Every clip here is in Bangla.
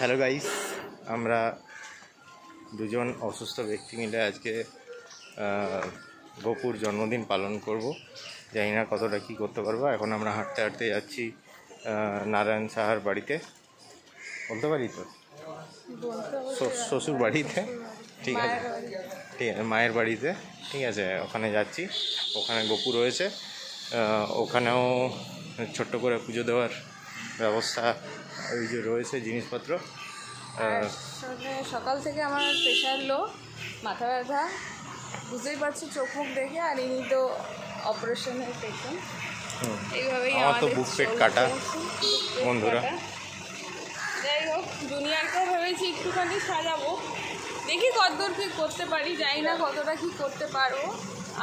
হ্যালো গাইস, আমরা দুজন অসুস্থ ব্যক্তি মিলে আজকে গোপুর জন্মদিন পালন করব। জানি না কতটা কী করতে পারবো। এখন আমরা হাঁটতে হাঁটতে যাচ্ছি নারায়ণ সাহার বাড়িতে, বলতে পারি তো, শ্বশুর বাড়িতে, ঠিক আছে, ঠিক আছে, মায়ের বাড়িতে, ঠিক আছে। ওখানে যাচ্ছি, ওখানে গোপু রয়েছে, ওখানেও ছোট্ট করে পুজো দেওয়ার ব্যবস্থা ওই যে রয়েছে জিনিসপত্র। সকাল থেকে আমার প্রেশার লো, মাথা ব্যথা, বুঝতেই পারছি চোখ মুখ দেখে। আর ইনি তো অপারেশনের পেশেন্ট, এইভাবেই আমার তো বুক পেট কাটা বন্ধুরা। যাই হোক, জুনিয়রকেও ভেবেছি একটুখানি সাজাবো, দেখি কতদূর কী করতে পারি, জানি না কতটা কী করতে পারবো।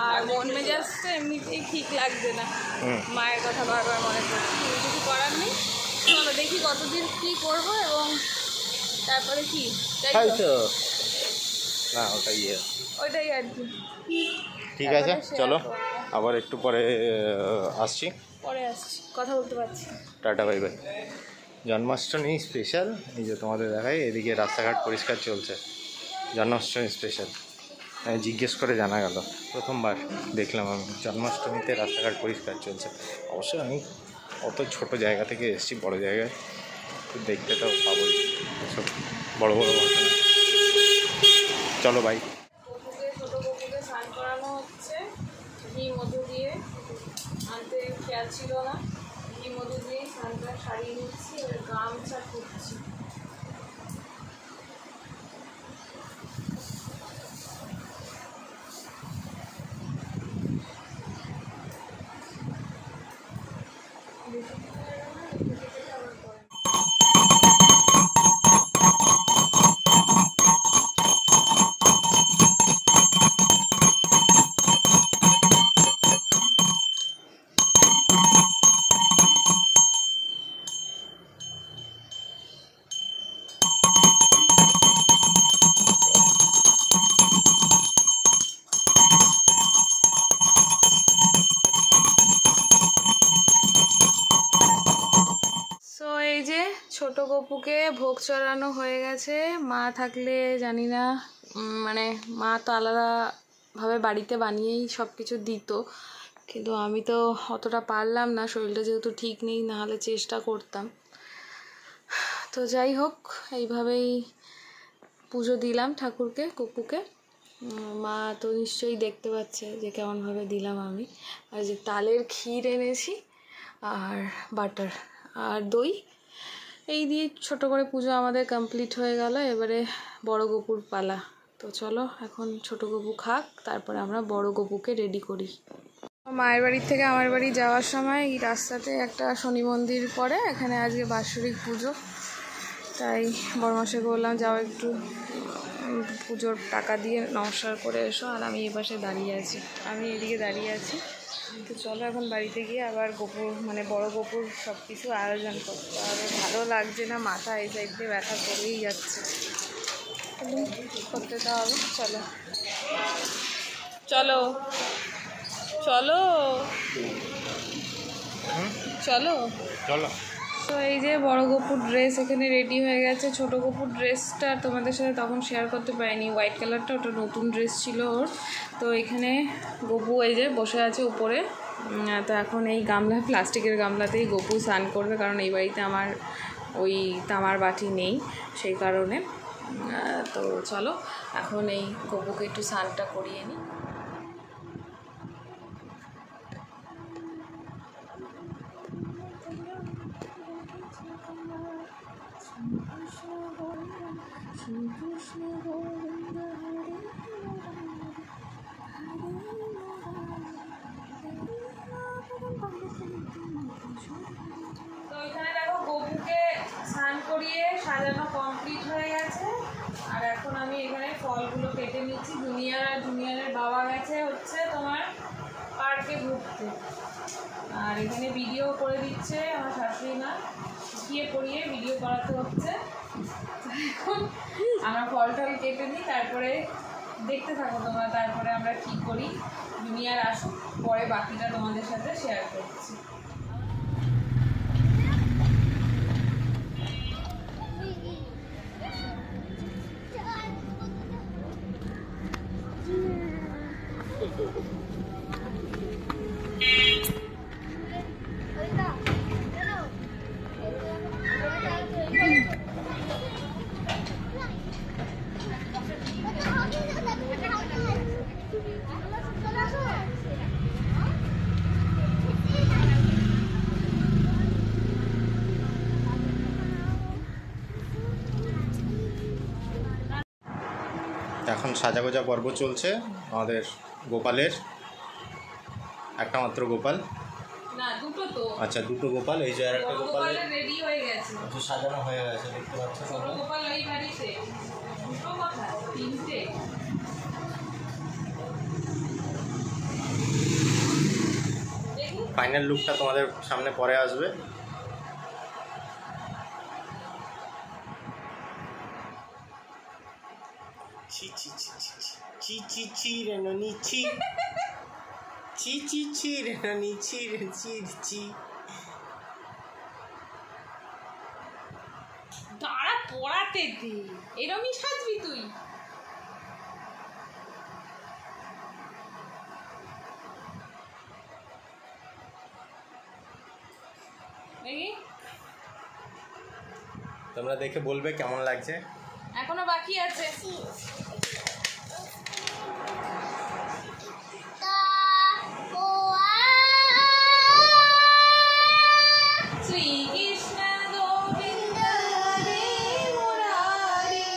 আর মন মেজাজ তো এমনিতেই ঠিক লাগছে না, মায়ের কথা বারবার মনে করছি, কিছু করার নেই। চলো দেখি কতদিন কী করবো এবং তারপরে কি না ওইটাই আর কি। ঠিক আছে, চলো আবার একটু পরে আসছি, কথা বলতে পারছি। Tata, bye bye. Janmashtami special, এই যে তোমাদের দেখাই, এদিকে রাস্তাঘাট পরিষ্কার চলছে। জন্মাষ্টমী স্পেশাল জিজ্ঞেস করে জানা গেল, প্রথমবার দেখলাম আমি জন্মাষ্টমীতে রাস্তাঘাট পরিষ্কার চলছে। অবশ্যই আমি অত ছোট জায়গা থেকে এসেছি, বড় জায়গায় তো দেখতে তো পাবোই সব বড় বড় ঘটনা। চলো বাই। ছোটো কুকুরকে স্নান করানো হচ্ছে ঘি মধু দিয়ে, আনতে খেয়াল ছিল না, ঘি মধু দিয়ে স্নানটা সারিয়ে নিচ্ছি, এবার গামছা খুঁজছি। ছোট গপুকে ভোগ চড়ানো হয়ে গেছে। মা থাকলে জানি না, মানে মা তো আলাদাভাবে বাড়িতে বানিয়েই সব কিছু দিত, কিন্তু আমি তো অতটা পারলাম না, শরীরটা যেহেতু ঠিক নেই, নাহলে চেষ্টা করতাম। তো যাই হোক, এইভাবেই পুজো দিলাম ঠাকুরকে, গপুকে। মা তো নিশ্চয়ই দেখতে পাচ্ছে যে কেমনভাবে দিলাম আমি। আর যে তালের ক্ষীর এনেছি, আর বাটার আর দই, এই দিয়ে ছোট করে পুজো আমাদের কমপ্লিট হয়ে গেল। এবারে বড় গপুর পালা। তো চলো এখন ছোট গপু খাক, তারপরে আমরা বড় গপুকে রেডি করি। মায়ের বাড়ির থেকে আমার বাড়ি যাওয়ার সময় এই রাস্তাতে একটা শনি মন্দির পড়ে, এখানে আজকে বাৎসরিক পুজো, তাই বড়মাসে বললাম যাও একটু পুজোর টাকা দিয়ে নমস্কার করে এসো। আর আমি এপাশে দাঁড়িয়ে আছি, আমি এদিকে দাঁড়িয়ে আছি। তো চলো এখন বাড়িতে গিয়ে আবার গপুর, মানে বড় গপুর সব কিছু আয়োজন করতে হবে। ভালো লাগছে না, মাথা এই সাইড দিয়ে ব্যথা করেই যাচ্ছে, করতে তো হবে। চলো চলো চলো চলো চলো। তো এই যে বড় গপুর ড্রেস এখানে রেডি হয়ে গেছে। ছোট গপুর ড্রেসটা তোমাদের সাথে তখন শেয়ার করতে পারিনি, হোয়াইট কালারটা, ওটা নতুন ড্রেস ছিল ওর। তো এখানে গপু এই যে বসে আছে উপরে। তো এখন এই গামলা, প্লাস্টিকের গামলাতেই গপু স্নান করবে, কারণ এই বাড়িতে আমার ওই তামার বাটি নেই, সেই কারণে। তো চলো এখন এই গপুকে একটু স্নানটা করিয়ে নিই। তো এখানে দেখো গপুকে স্নান করিয়ে সাজানো কমপ্লিট হয়ে গেছে। আর এখন আমি এখানে ফলগুলো কেটে নিচ্ছি। জুনিয়রের বাবা গেছে হচ্ছে তোমার পার্কে ঘুরতে, আর এখানে ভিডিও করে দিচ্ছে আমার শাশুড়ি মা, শিখিয়ে পড়িয়ে ভিডিও করাতে হচ্ছে। এখন আমরা ফল টল কেটে নিই, তারপরে দেখতে থাকো তোমরা, তারপরে আমরা কী করি। জুনিয়র আসুক, পরে বাকিটা তোমাদের সাথে শেয়ার করছি। এখন সাজাগোজা পর্ব চলছে আমাদের গোপালের, একটা মাত্র গোপাল, না দুটো তো, আচ্ছা দুটো গোপাল, এই যে আর একটা গোপাল রেডি হয়ে গেছে, সাজানো হয়ে গেছে দেখতে পাচ্ছ তোমরা। গোপাল ওই বাড়িতে, দুটো কথা, তিনটে। ফাইনাল লুকটা তোমাদের সামনে পরে আসবে। ছি ছি ছি ছি ছি ছি ছি রে ননি ছি ছি ছি ছি রে ননি ছি রে ছি ছি। দাঁড়া পড়াতে দে, এরমই সাজবি তুই। তোমরা দেখে বলবে কেমন লাগছে। এখনো বাকি আছে। শ্রীকৃষ্ণ গোবিন্দ হরে মুরারি,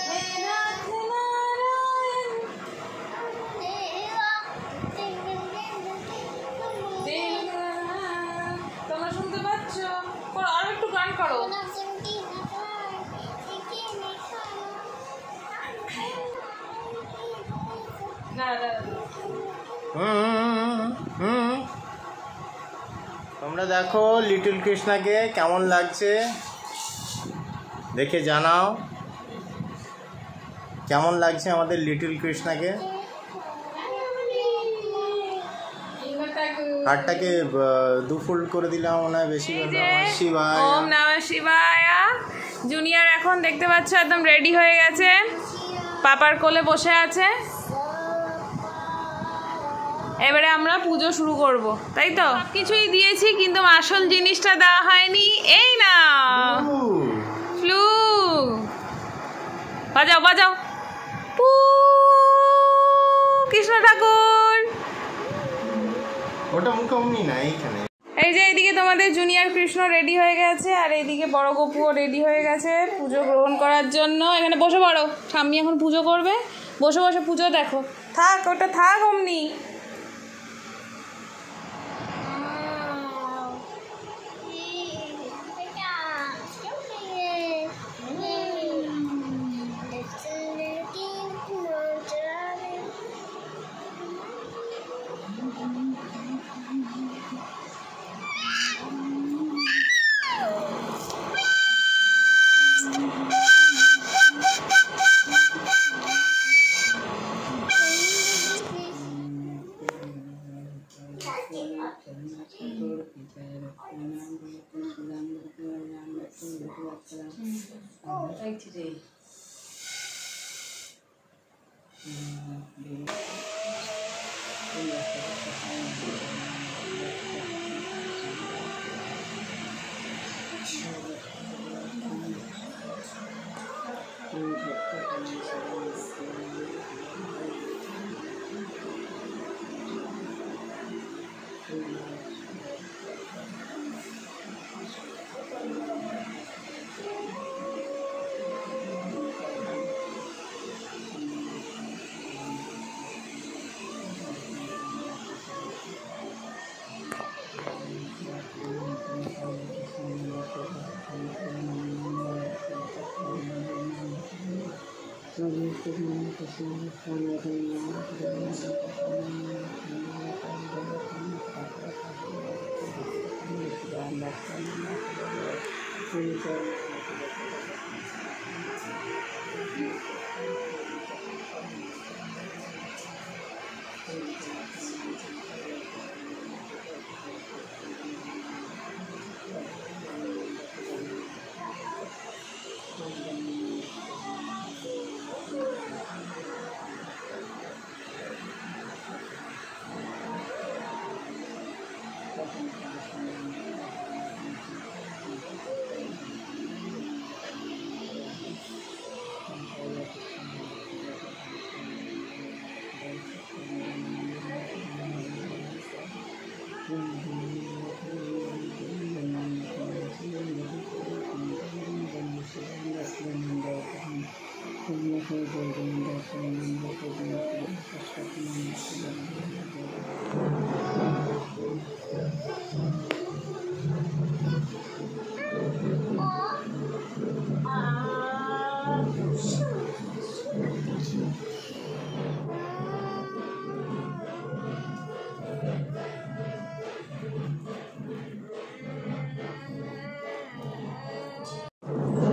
হে নাথ নারায়ণ তোমরা শুনতে পাচ্ছ? আরো একটু গান করো। তোমরা দেখো লিটল কৃষ্ণাকে কেমন লাগছে, দেখে জানাও কেমন লাগছে আমাদের লিটল কৃষ্ণাকে। হাতটাকে দুফোল্ড করে দিলাম মনে হয় বেশি। শিবায় ওম নমঃ শিবায়। জুনিয়র এখন দেখতে পাচ্ছ একদম রেডি হয়ে গেছে, পাপার কোলে বসে আছে। এবারে আমরা পুজো শুরু করব, তাই তো? কিছুই দিয়েছি কিন্তু আসল জিনিসটা দেওয়া হয়নি। এই না ফ্লু, বাজাও বাজাও, পু কৃষ্ণ ঠাকুর। ওটা মুখে অমনি না, এইখানে। এই যে এইদিকে তোমাদের জুনিয়র কৃষ্ণ রেডি হয়ে গেছে, আর এইদিকে বড় গোপুও রেডি হয়ে গেছে পুজো গ্রহণ করার জন্য। এখানে বসে পড়ো, ঠাম্মি এখন পুজো করবে, বসে বসে পুজো দেখো। থাক ওটা থাক অমনি।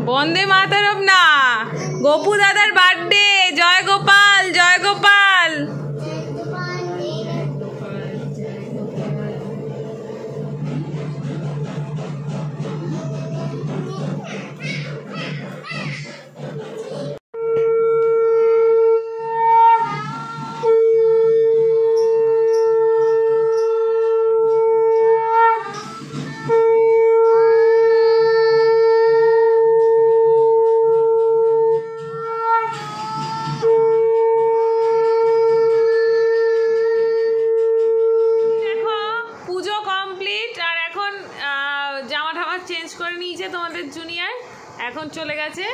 বন্দে মাতরম না, গোপু দাদার বার্থডে। জয় গোপাল, জয় গোপাল। তোমাদের জুনিয়র এখন চলে গেছে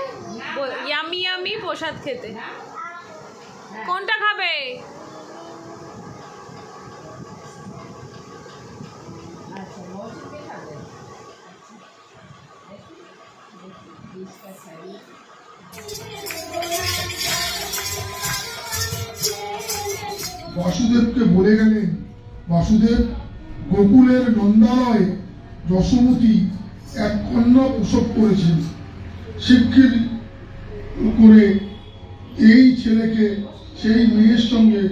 ইয়ামি ইয়ামি প্রসাদ খেতে। কোনটা খাবে? বাসুদেবকে বলে গেলেন, বাসুদেব, গোকুলের নন্দালয়ে যশোমতী এক কন্যা প্রসব করেছেন, শিক্ষিত করে এই ছেলেকে সেই মেয়ের সঙ্গে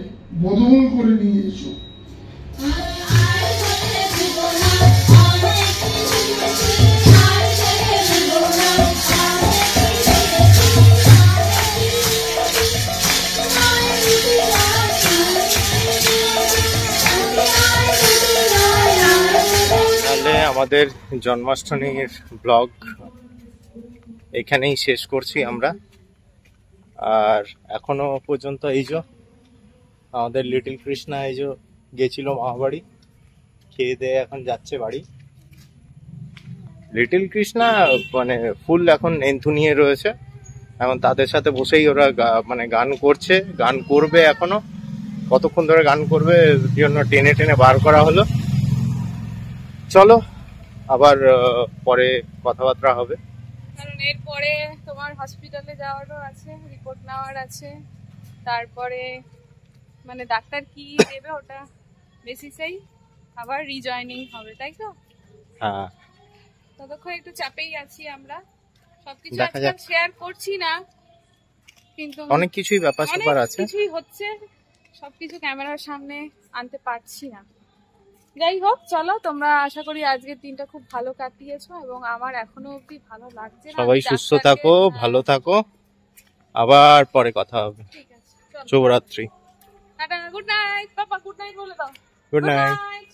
বদল করে নিয়ে এসো। আমাদের জন্মাষ্টমীর ব্লগ এখানেই শেষ করছি আমরা। আর এখনো পর্যন্ত এই যে আমাদের লিটল কৃষ্ণা এই যে গেছিল মামাবাড়ি, খেয়ে দিয়ে এখন যাচ্ছে বাড়ি। লিটল কৃষ্ণা মানে ফুল এখন এন্থু নিয়ে রয়েছে, এখন তাদের সাথে বসেই ওরা মানে গান করছে, গান করবে। এখনো কতক্ষণ ধরে গান করবে জন্য টেনে টেনে বার করা হলো। চলো আবার পরে কথাবার্তা হবে, কারণ এরপরে তোমার হসপিটালে যাওয়ারও আছে, রিপোর্ট নেওয়ার আছে, তারপরে মানে ডাক্তার কি দেবে ওটা বেসিসেই আবার রিজয়েনিং হবে, তাই তো? হ্যাঁ, ততক্ষণ একটু চাপেই আছি আমরা, সবকিছু দেখা যাক। শেয়ার করছি না, কিন্তু অনেক কিছুই ব্যাপার স্যাপার আছে, কিছুই হচ্ছে, সবকিছু ক্যামেরার সামনে আনতে পারছি না। যাই হোক, চলো, তোমরা আশা করি আজকের দিনটা খুব ভালো কাটিয়েছো এবং আমার এখনো অবধি ভালো লাগছে। সবাই সুস্থ থাকো, ভালো থাকো, আবার পরে কথা হবে। ঠিক আছে, চলো, শুভরাত্রি। Tata, good night. Papa good night বলে দাও। Good night.